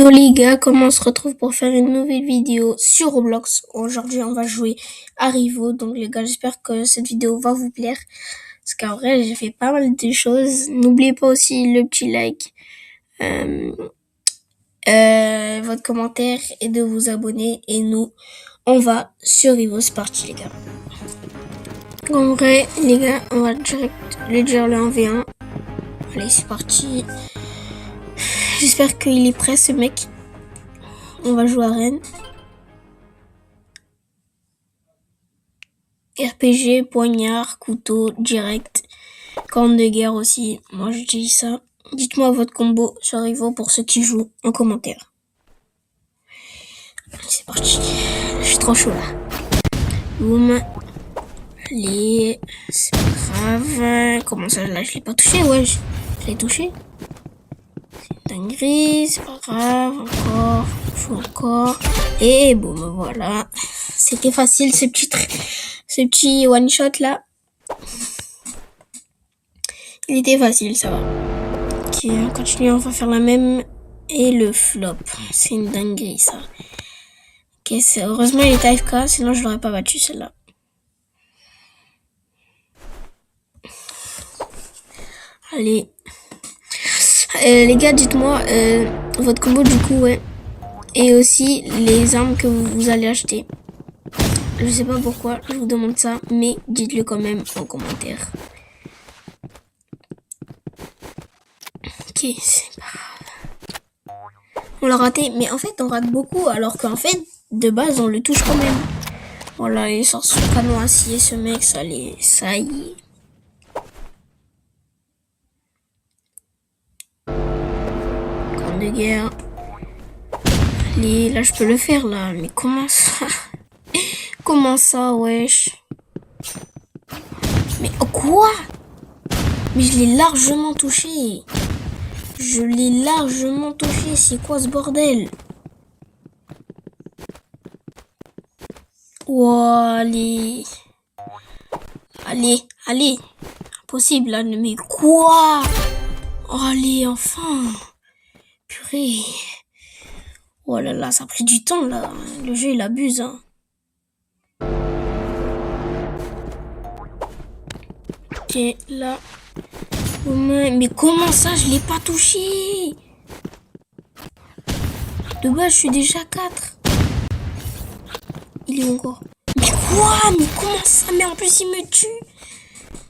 Hello les gars, comment on se retrouve pour faire une nouvelle vidéo sur Roblox. Aujourd'hui on va jouer à Rivo, donc les gars j'espère que cette vidéo va vous plaire. Parce qu'en vrai j'ai fait pas mal de choses. N'oubliez pas aussi le petit like, votre commentaire et de vous abonner. Et nous on va sur Rivo, c'est parti les gars. En vrai les gars on va direct le dire le 1v1. Allez c'est parti. J'espère qu'il est prêt ce mec. On va jouer à Rennes. RPG, poignard, couteau, direct, corne de guerre aussi. Moi je dis ça. Dites-moi votre combo sur Rivo pour ceux qui jouent en commentaire. C'est parti. Je suis trop chaud là. Boum. Allez. C'est pas grave. Comment ça là je l'ai pas touché? Ouais, je l'ai touché. C'est une dinguerie. C'est pas grave. Encore. Je joue encore. Et boum, voilà. C'était facile ce petit one shot là. Il était facile, ça va. Ok, on continue, on va faire la même. Et le flop. C'est une dinguerie ça. Ok, heureusement il est AFK, sinon je l'aurais pas battu celle-là. Allez. Les gars, dites-moi votre combo du coup, ouais. Et aussi les armes que vous allez acheter. Je sais pas pourquoi je vous demande ça, mais dites-le quand même en commentaire. Ok, c'est pas grave. On l'a raté, mais en fait on rate beaucoup, alors qu'en fait de base on le touche quand même. Voilà, il sort son canon acier, ce mec, ça y est. Corne de guerre. Allez, là je peux le faire là, mais comment ça? Comment ça, wesh? Mais quoi? Mais je l'ai largement touché. C'est quoi ce bordel? Wow, allez. Impossible là, mais quoi? Oh, allez, enfin. Purée. Oh là là, ça a pris du temps là. Le jeu il abuse, hein. Ok, là. Mais comment ça, je l'ai pas touché? De base, je suis déjà 4. Il est encore. Mais quoi? Mais comment ça? Mais en plus, il me tue.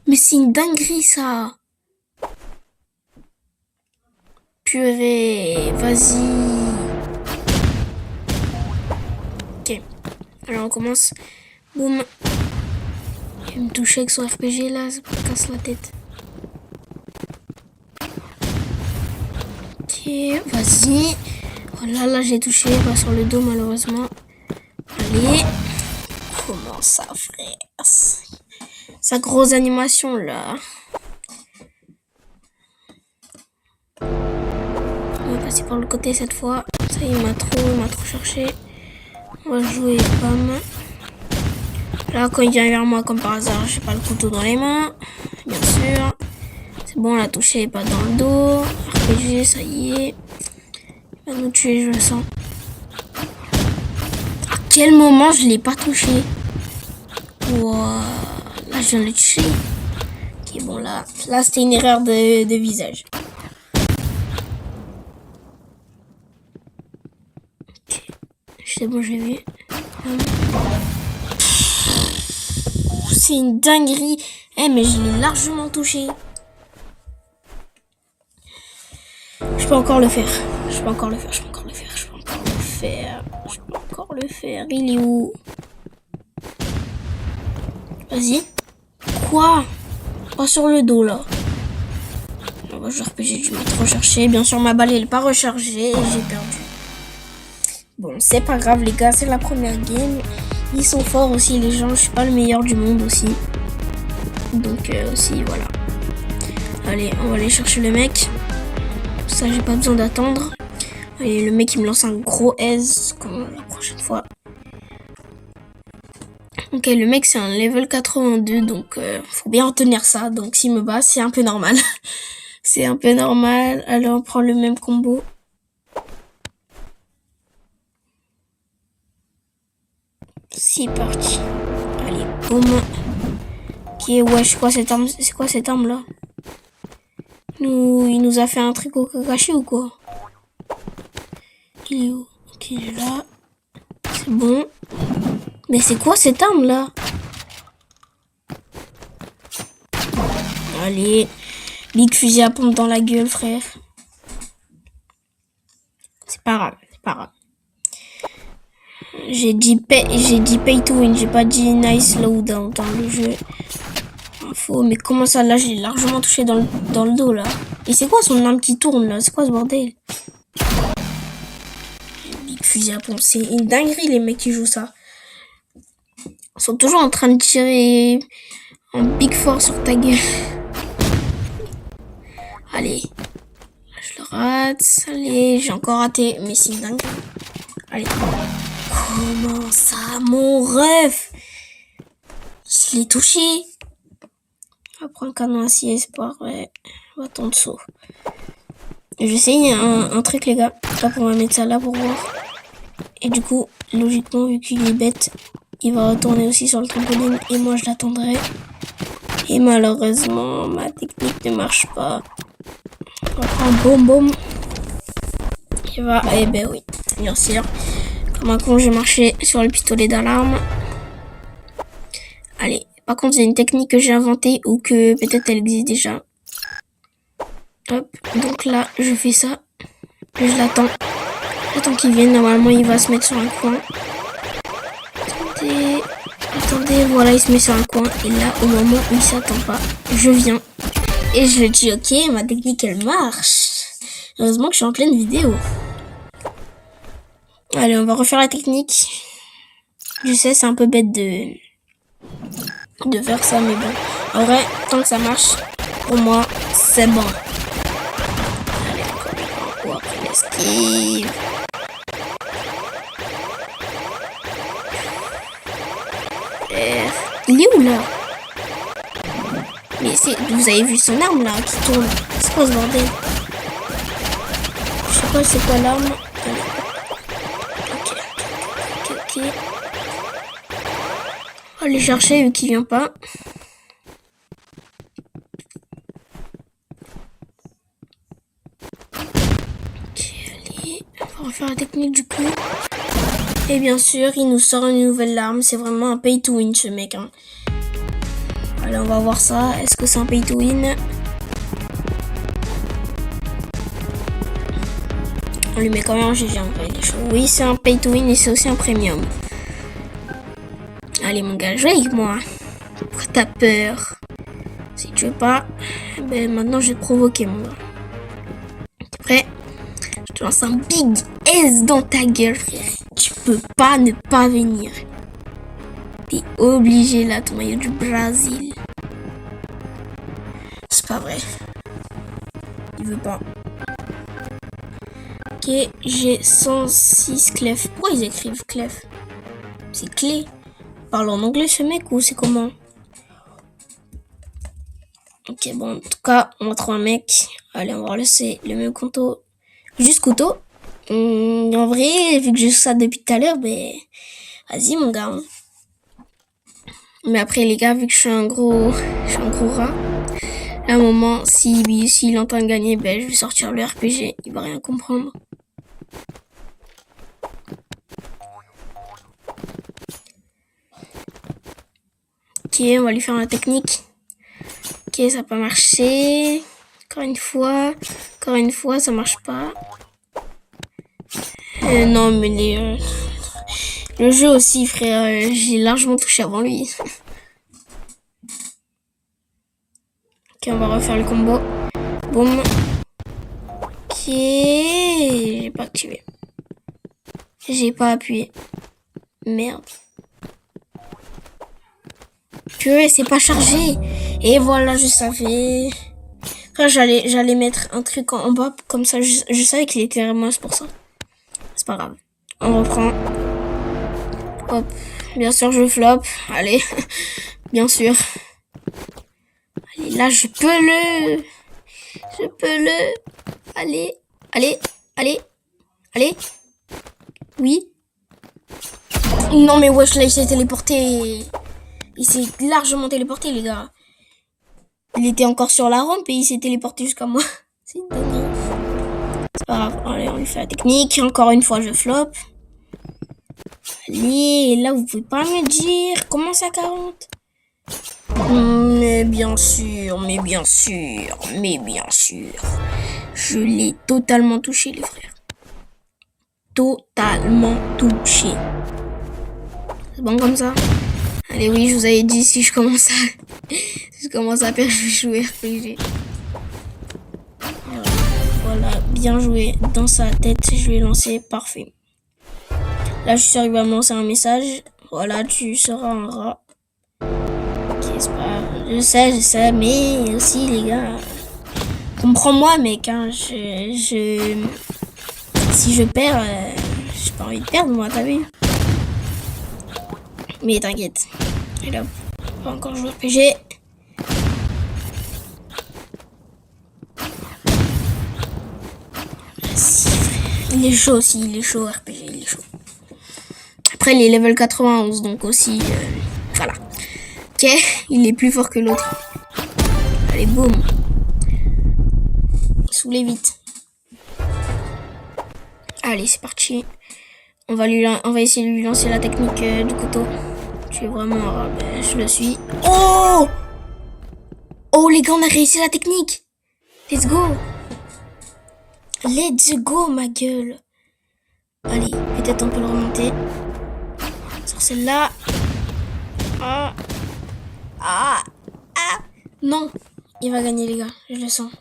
Mais c'est une dinguerie, ça. Purée, vas-y. Ok. Alors, on commence. Boum. Il me touche avec son RPG, là. Ça me casse la tête. Ok, vas-y. Voilà, là, j'ai touché. Pas sur le dos, malheureusement. Allez. Comment ça, frère? Sa grosse animation, là. On va passer par le côté cette fois. Ça, il m'a trop cherché. On va jouer pomme. Là, quand il vient vers moi, comme par hasard, j'ai pas le couteau dans les mains. Bien sûr. C'est bon, on l'a touché, pas dans le dos. RPG, ça y est. Il va nous tuer, je le sens. À quel moment je l'ai pas touché? Wow. Là, je viens de le toucher. Ok, bon, là c'était une erreur de visage. Ok. C'est bon, j'ai vu. C'est une dinguerie. Mais je l'ai largement touché. Je peux encore le faire. Il est où? Vas-y. Quoi? Pas sur le dos, là. On va jouer RPG, je vais trop rechercher. Bien sûr, ma balle, elle n'est pas rechargée et j'ai perdu. Bon, c'est pas grave, les gars. C'est la première game. Ils sont forts aussi, les gens. Je suis pas le meilleur du monde aussi. Donc, aussi, voilà. Allez, on va aller chercher le mec. Ça, j'ai pas besoin d'attendre. Allez, le mec, il me lance un gros aise comme la prochaine fois. Ok, le mec, c'est un level 82, donc faut bien retenir ça. Donc, s'il me bat, c'est un peu normal. C'est un peu normal. Allez, on prend le même combo. C'est parti. Allez, boum. Ok, ouais, c'est quoi cette arme là? Il nous a fait un truc au caché ou quoi? Il est où? Ok, il est là. C'est bon. Mais c'est quoi cette arme là? Allez. Big fusil à pompe dans la gueule, frère. C'est pas grave, c'est pas grave. J'ai dit pay to win, j'ai pas dit nice loadout dans le jeu. Info, mais comment ça là, j'ai largement touché dans le dos là. Et c'est quoi son arme qui tourne là? C'est quoi ce bordel? Big fusil à pompe, c'est une dinguerie les mecs qui jouent ça. Ils sont toujours en train de tirer en big force sur ta gueule. Allez. Je le rate. Allez, j'ai encore raté. Mais c'est dingue. Allez. Comment ça, mon ref? Je l'ai touché. On va prendre le canon acier, espoir. Ouais. Bâton de saut. Je vais essayer un truc, les gars. Là, on va mettre ça là pour voir. Et du coup, logiquement, vu qu'il est bête, il va retourner aussi sur le trampoline. Et moi, je l'attendrai. Et malheureusement, ma technique ne marche pas. On va prendre boum boum. Il va. Eh ben oui, bien sûr. Comme un con, j'ai marché sur le pistolet d'alarme. Allez. Par contre, il y a une technique que j'ai inventée ou que peut-être elle existe déjà. Hop. Donc là, je fais ça. Je l'attends. J'attends qu'il vienne. Normalement, il va se mettre sur un coin. Attendez. Voilà, il se met sur un coin. Et là, au moment où il s'attend pas, je viens. Et je lui dis, ok, ma technique, elle marche. Heureusement que je suis en pleine vidéo. Allez, on va refaire la technique. Je sais, c'est un peu bête de faire ça, mais bon. En vrai, tant que ça marche, pour moi, c'est bon. Allez, encore. Oh, après l'esquive. Il est où, là? Mais vous avez vu son arme, là, qui tourne. C'est quoi ce bordel? Je sais pas c'est quoi l'arme. Ok. On va aller chercher vu qu'il vient pas. Ok, allez. On va refaire la technique du coup. Et bien sûr, il nous sort une nouvelle arme. C'est vraiment un pay to win ce mec. Hein. Allez, on va voir ça. Est-ce que c'est un pay to win? On lui met quand même un GG en vrai. Oui, c'est un pay to win et c'est aussi un premium. Allez mon gars, joue avec moi. Pourquoi t'as peur? Si tu veux pas, ben maintenant je vais te provoquer mon gars. T'es prêt? Je te lance un big S dans ta gueule frère. Tu peux pas ne pas venir. T'es obligé là, ton maillot du Brésil. C'est pas vrai. Il veut pas. Ok, j'ai 106 clef. Pourquoi ils écrivent clef? C'est clé. Parle en anglais ce mec ou c'est comment? Ok, bon, en tout cas, on va trouver un mec. Allez, on va laisser le même couteau. Juste couteau. En vrai, vu que j'ai ça depuis tout à l'heure, ben, vas-y, mon gars. Hein. Mais après, les gars, vu que je suis un gros rat, à un moment, s'il entend gagner, ben, je vais sortir le RPG. Il va rien comprendre. Ok, on va lui faire la technique. Ok, ça n'a pas marché. Encore une fois, ça marche pas. Non, mais le jeu aussi, frère, j'ai largement touché avant lui. Ok, on va refaire le combo. Boum. Ok, j'ai pas activé. J'ai pas appuyé. Merde. Purée, c'est pas chargé. Et voilà, je savais. Après, j'allais mettre un truc en bas, comme ça, je savais qu'il était vraiment pour ça. C'est pas grave. On reprend. Hop. Bien sûr, je flop. Allez. Bien sûr. Allez, là, je peux le. Allez. Oui. Non mais wesh, là il s'est téléporté. Il s'est largement téléporté les gars. Il était encore sur la rampe et il s'est téléporté jusqu'à moi. C'est dingue. C'est pas grave. Allez, on lui fait la technique. Encore une fois, je flop. Allez, et là vous pouvez pas me dire. Comment ça 40? Mais bien sûr, mais bien sûr, mais bien sûr. Je l'ai totalement touché les frères. Totalement touché. C'est bon comme ça? Allez oui, je vous avais dit si je commence à perdre, je vais jouer RPG. Voilà, bien joué dans sa tête, je vais lancer, parfait. Là, je suis sûr qu'il va me lancer un message. Voilà, tu seras un rat. Ok, c'est pas... Je sais, mais aussi les gars, comprends-moi mec, hein, si je perds, j'ai pas envie de perdre moi, t'as vu? Mais t'inquiète. Et là, pas encore jouer RPG. Il est chaud aussi, il est chaud RPG, il est chaud. Après, il est level 91, donc aussi, voilà. Ok, il est plus fort que l'autre. Allez, boum. Soulez vite. Allez, c'est parti. On va essayer de lui lancer la technique du couteau. Tu es vraiment... ben, je le suis. Oh! Oh, les gars, on a réussi la technique. Let's go. Let's go, ma gueule. Allez, peut-être on peut le remonter. Sur celle-là. Ah. Ah. Ah. Non. Il va gagner, les gars. Je le sens.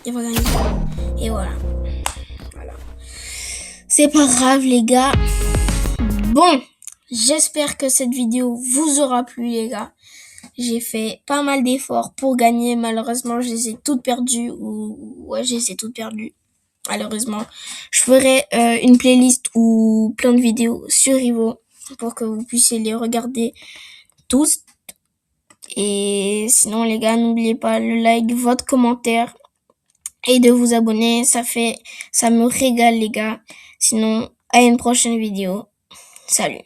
Il va gagner. Et voilà. Voilà. C'est pas grave, les gars. Bon. J'espère que cette vidéo vous aura plu, les gars. J'ai fait pas mal d'efforts pour gagner. Malheureusement, je les ai toutes perdues. Ouais, je les ai toutes perdues. Malheureusement. Je ferai une playlist ou plein de vidéos sur Ivo pour que vous puissiez les regarder tous. Et sinon, les gars, n'oubliez pas le like, votre commentaire et de vous abonner. Ça me régale, les gars. Sinon, à une prochaine vidéo. Salut.